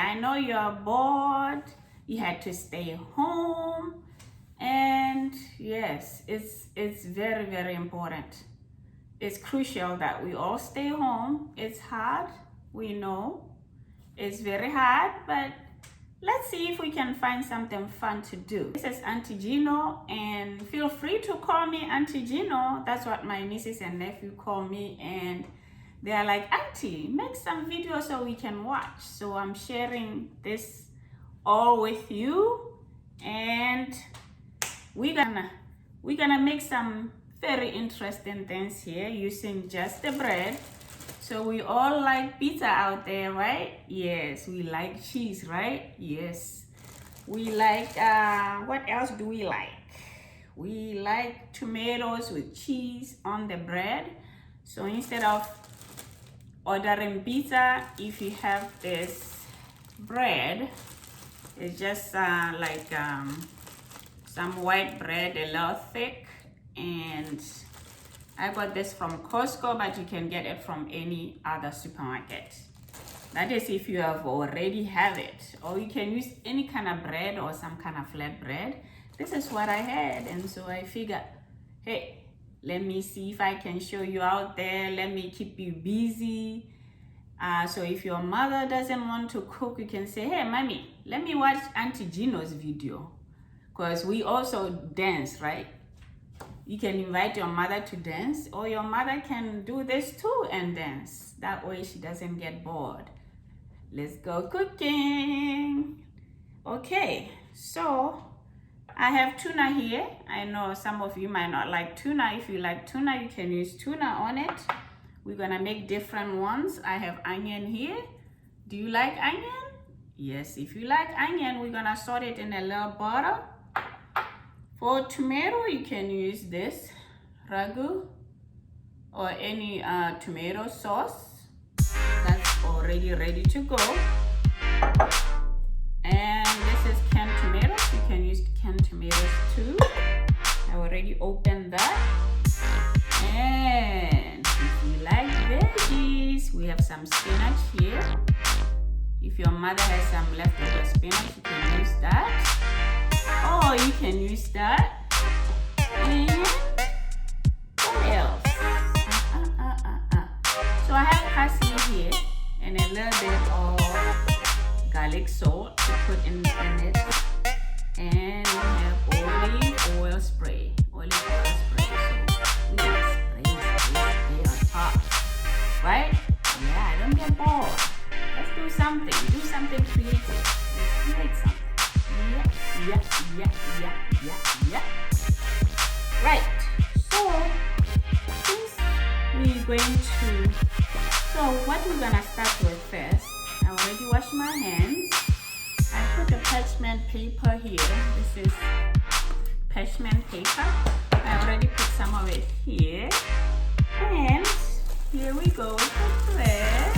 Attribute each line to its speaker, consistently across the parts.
Speaker 1: I know you're bored, you had to stay home, and yes, it's very, very important. It's crucial that we all stay home. It's hard, we know. It's very hard, but let's see if we can find something fun to do. This is Auntie Gino, and feel free to call me Auntie Gino. That's what my nieces and nephew call me, and they are like, Auntie, make some videos so we can watch. So I'm sharing this all with you, and we're gonna make some very interesting things here using just the bread. So we all like pizza out there, right? Yes, we like cheese, right? Yes. We like, what else do we like? We like tomatoes with cheese on the bread. So instead of ordering pizza, if you have this bread, it's just like some white bread, a little thick, and I got this from Costco, but you can get it from any other supermarket. That is if you have already have it, or you can use any kind of bread or some kind of flat bread. This is what I had, and so I figured, hey, let me see if I can show you out there. Let me keep you busy. So if your mother doesn't want to cook, you can say, hey, mommy, let me watch Auntie Gino's video. Because we also dance, right? You can invite your mother to dance, or your mother can do this too and dance. That way she doesn't get bored. Let's go cooking. Okay, so I have tuna here. I know some of you might not like tuna. If you like tuna, you can use tuna on it. We're gonna make different ones. I have onion here. Do you like onion? Yes, if you like onion, we're gonna salt it in a little butter. For tomato, you can use this RAGU or any tomato sauce that's already ready to go. And this is canned tomatoes. You can use canned tomatoes too. I already opened that. And if you like veggies, we have some spinach here. If your mother has some leftover spinach, you can use that. Oh, you can use that. And what else? So I have parsley here and a little bit of garlic salt to put in it. And we have olive oil spray. Olive oil spray. So we just spray on top. Right? Yeah, don't get bored. Let's do something. Do something creative. Let's create something. Yeah. Right. So since we're going to, so what we're gonna start with first, I already washed my hands. I put the parchment paper here. This is parchment paper. I already put some of it here. And here we go with the bread.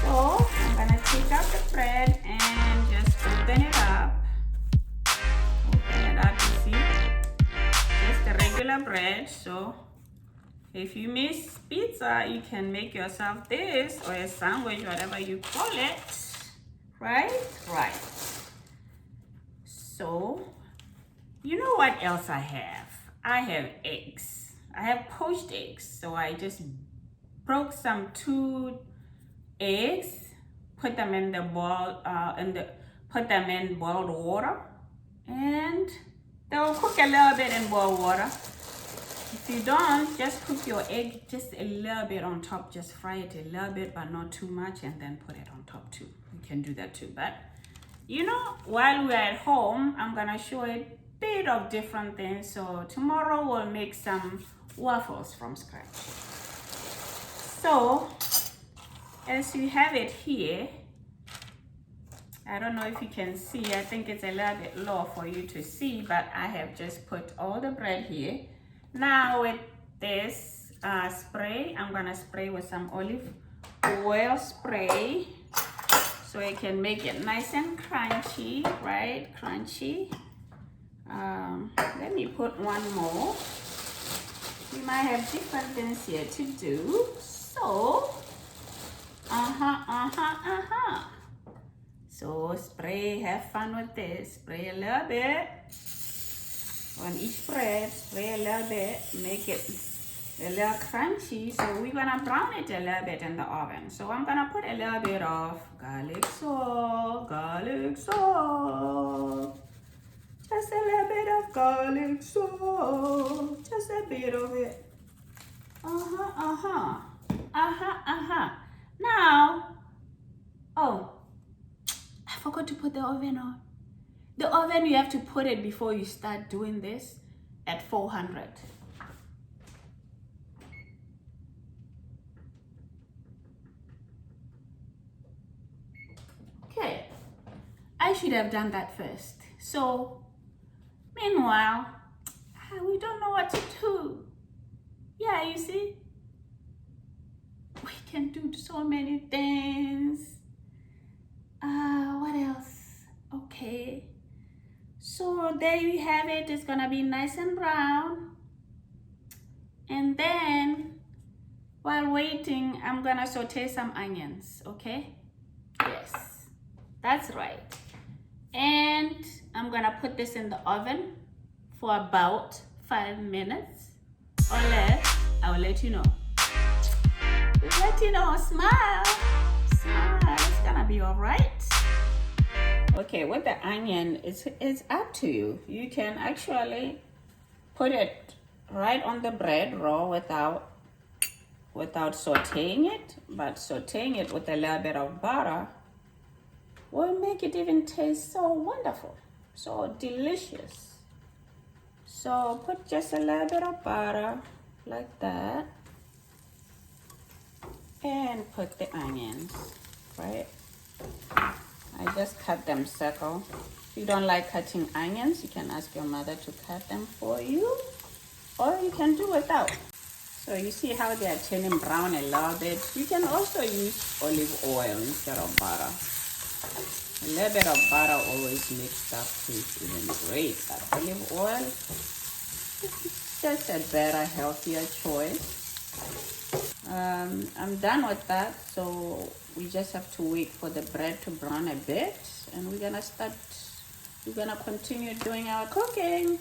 Speaker 1: So I'm gonna take out the bread and just open it up. Open it up, you see? Just a regular bread. So if you miss pizza, you can make yourself this or a sandwich, whatever you call it. Right? Right. So, you know what else I have? I have eggs. I have poached eggs. So I just broke some 2 eggs, put them in the boil, put them in boiled water, and they'll cook a little bit in boiled water. If you don't, just cook your egg just a little bit on top. Just fry it a little bit, but not too much, and then put it on top too. You can do that too. But you know, while we're at home, I'm gonna show a bit of different things. So tomorrow we'll make some waffles from scratch. So as you have it here, I don't know if you can see. I think it's a little bit low for you to see, but I have just put all the bread here. Now with this spray, I'm gonna spray with some olive oil spray so it can make it nice and crunchy, right? Crunchy. Let me put one more. We might have different things here to do. So, So spray, have fun with this. Spray a little bit on each bread. Spray a little bit, make it a little crunchy. So we're gonna brown it a little bit in the oven. So I'm gonna put a little bit of garlic salt, just a little bit of garlic salt, just a bit of it. Now, oh, I forgot to put the oven on. The oven, you have to put it before you start doing this at 400. Okay, I should have done that first. So, meanwhile, we don't know what to do. Yeah, you see? We can do so many things. What else? Okay. So there you have it. It's gonna be nice and brown. And then, while waiting, I'm gonna saute some onions, okay? Yes, that's right. And I'm gonna put this in the oven for about 5 minutes or less. I will let you know. Let you know, smile. Smile, it's gonna be all right. Okay, with the onion, it's up to you. You can actually put it right on the bread raw without sauteing it, but sauteing it with a little bit of butter will make it even taste so wonderful, so delicious. So put just a little bit of butter like that and put the onions, right? I just cut them circle. If you don't like cutting onions, you can ask your mother to cut them for you, or you can do without. So you see how they are turning brown a little bit. You can also use olive oil instead of butter. A little bit of butter always makes stuff taste even great, but olive oil is just a better, healthier choice. I'm done with that, so we just have to wait for the bread to brown a bit, and we're gonna continue doing our cooking.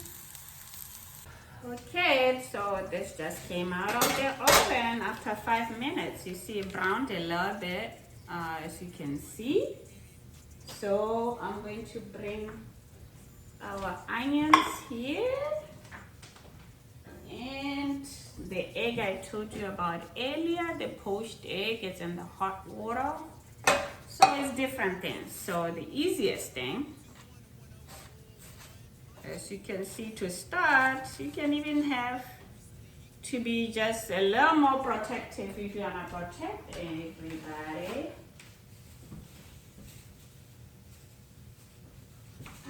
Speaker 1: Okay, so this just came out of the oven after 5 minutes. You see it browned a little bit, as you can see. So I'm going to bring our onions here, and the egg I told you about earlier, the poached egg, is in the hot water. So it's different things. So the easiest thing, as you can see, to start, you can even have to be just a little more protective if you want to protect everybody.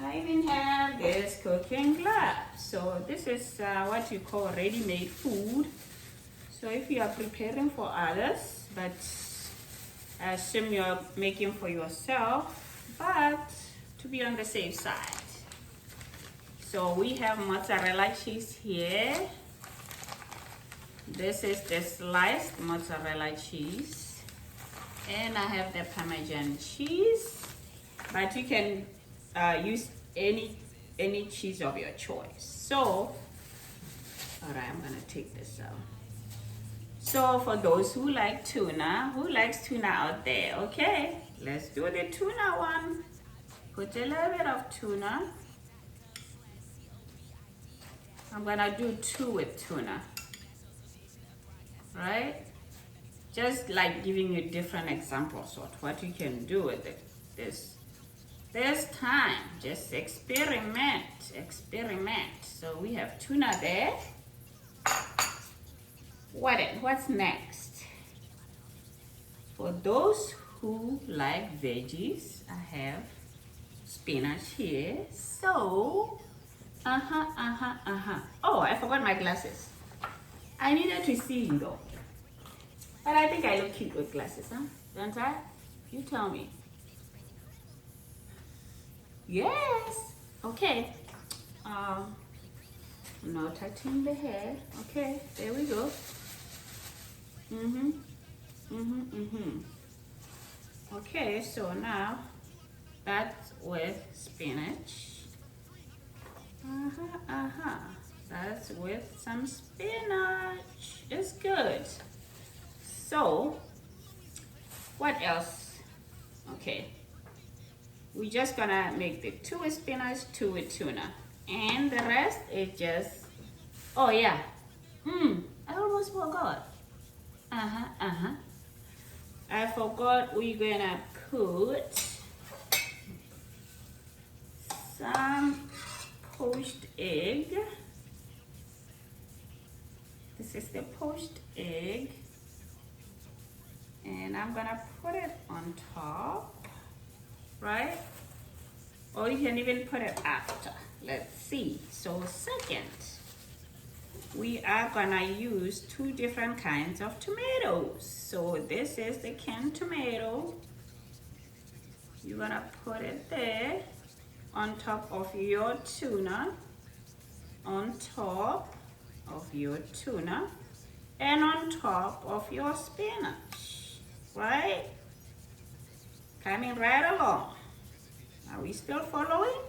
Speaker 1: I even have this cooking gloves. So this is what you call ready-made food. So if you are preparing for others, but I assume you're making for yourself, but to be on the safe side. So we have mozzarella cheese here. This is the sliced mozzarella cheese. And I have the Parmesan cheese, but you can use any cheese of your choice. So, all right, I'm gonna take this out. So for those who like tuna, who likes tuna out there? Okay, let's do the tuna one. Put a little bit of tuna. I'm gonna do 2 with tuna, right? Just like giving you different examples of what you can do with it. This time, just experiment. So we have tuna there. What's next? For those who like veggies, I have spinach here. So, Oh, I forgot my glasses. I needed to see you though. But I think I look cute with glasses, huh? Don't I? You tell me. Yes. Okay. Now touching the hair. Okay, there we go. Okay, so now That's with spinach. That's with some spinach. It's good. So, what else? Okay. We're just gonna make the 2 with spinach, 2 with tuna. And the rest is just, oh yeah. I almost forgot. I forgot we're gonna put some poached egg. This is the poached egg. And I'm gonna put it on top, right? Or you can even put it after. Let's see. So second, we are gonna use 2 different kinds of tomatoes. So this is the canned tomato. You're gonna put it there on top of your tuna, on top of your tuna, and on top of your spinach, right? Coming right along. Are we still following?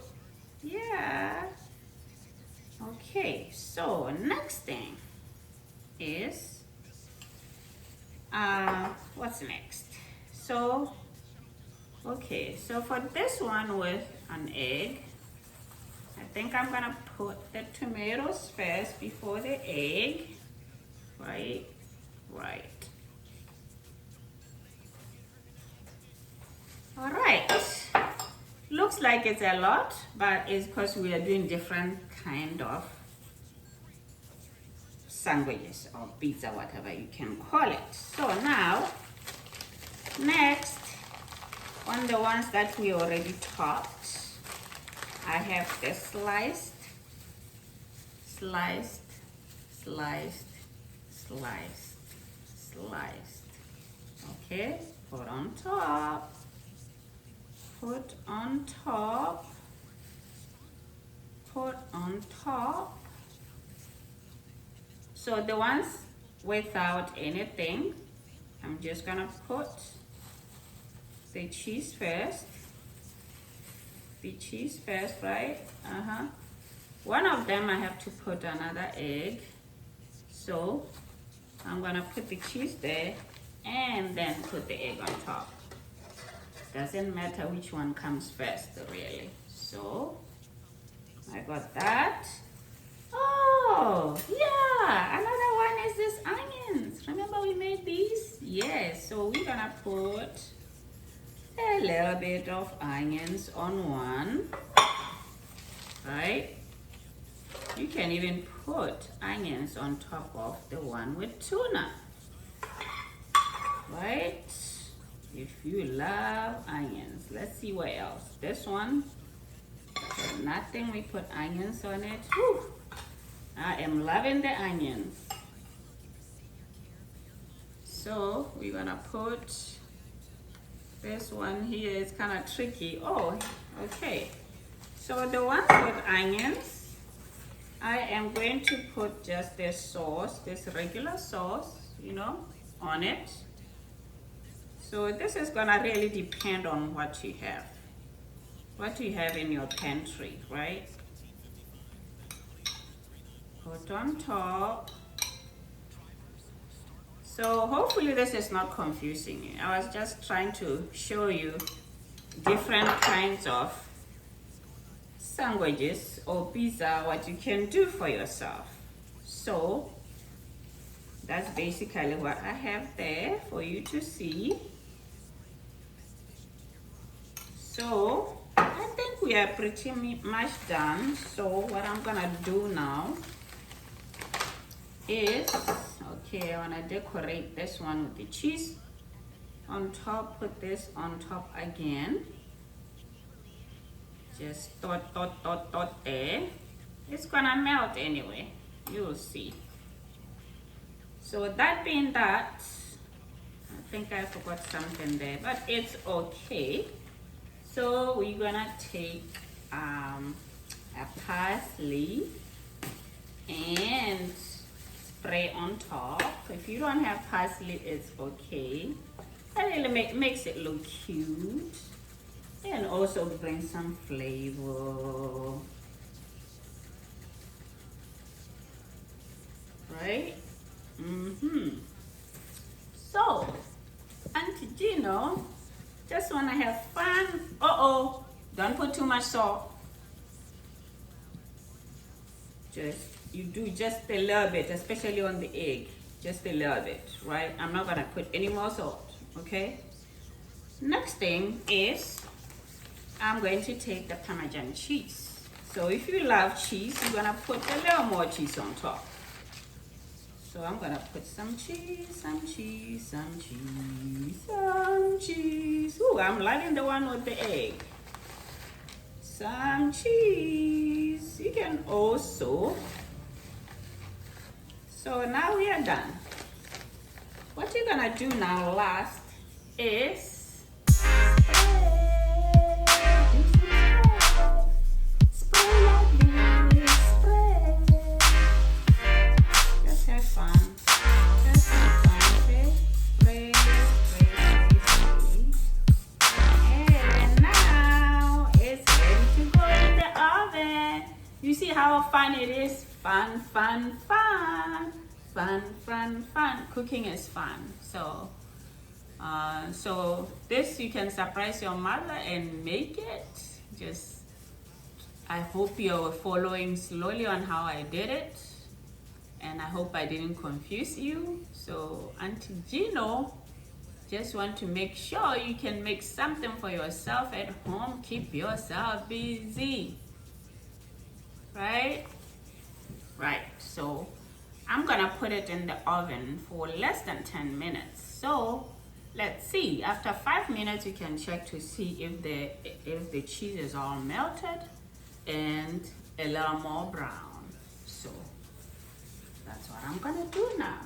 Speaker 1: Yeah. Okay, so next thing is, what's next? So, okay, so for this one with an egg, I think I'm gonna put the tomatoes first before the egg, right? All right, looks like it's a lot, but it's because we are doing different kind of sandwiches or pizza, whatever you can call it. So now, next, on the ones that we already topped, I have the sliced, okay, put on top, put on top. So the ones without anything, I'm just gonna put the cheese first, right? One of them I have to put another egg, so I'm gonna put the cheese there and then put the egg on top. Doesn't matter which one comes first, really. So I got that. Oh yeah, another one is this onions. Remember we made these? Yes, so we're gonna put a little bit of onions on one, right? You can even put onions on top of the one with tuna, right? If you love onions. Let's see what else. This one, nothing, we put onions on it. Whew. I am loving the onions. So we're gonna put this one here. Is kind of tricky. Oh, okay. So the ones with onions, I am going to put just this sauce, this regular sauce, you know, on it. So this is gonna really depend on what you have in your pantry, right? Put on top. So hopefully this is not confusing you. I was just trying to show you different kinds of sandwiches or pizza, what you can do for yourself. So that's basically what I have there for you to see. So I think we are pretty much done. So what I'm gonna do now is, okay, I wanna decorate this one with the cheese on top. Put this on top again. Just dot there. It's gonna melt anyway. You'll see. So that being that, I think I forgot something there, but it's okay. So we're gonna take a parsley and spray on top. If you don't have parsley, it's okay. That really makes it look cute. and also bring some flavor, right? So, Auntie Gino just want to have fun. Don't put too much salt. You do just a little bit, especially on the egg. Just a little bit, right? I'm not gonna put any more salt, okay? Next thing is I'm going to take the Parmesan cheese. So if you love cheese, you're gonna put a little more cheese on top. So I'm gonna put some cheese, some cheese, some cheese, some cheese. Ooh, I'm liking the one with the egg. Some cheese. You can also. So now we are done. What you're gonna do now last is how fun it is. Fun. Cooking is fun. So this you can surprise your mother and make it. I hope you're following slowly on how I did it, and I hope I didn't confuse you. So Auntie Gino just want to make sure you can make something for yourself at home. Keep yourself busy. Right? So I'm gonna put it in the oven for less than 10 minutes. So let's see. After 5 minutes, you can check to see if the cheese is all melted and a little more brown. So that's what I'm gonna do now.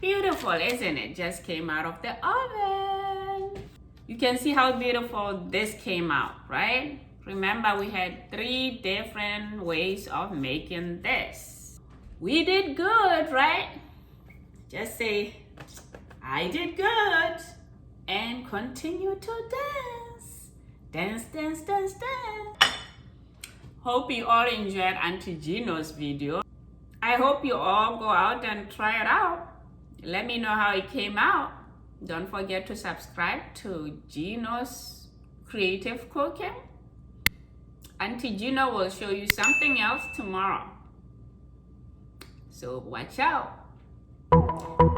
Speaker 1: Beautiful, isn't it? Just came out of the oven. You can see how beautiful this came out, right? Remember, we had 3 different ways of making this. We did good, right? Just say, I did good. And continue to dance. Dance. Hope you all enjoyed Auntie Gino's video. I hope you all go out and try it out. Let me know how it came out. Don't forget to subscribe to Gino's Creative Cooking. Auntie Gino will show you something else tomorrow. So watch out.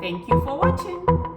Speaker 1: Thank you for watching.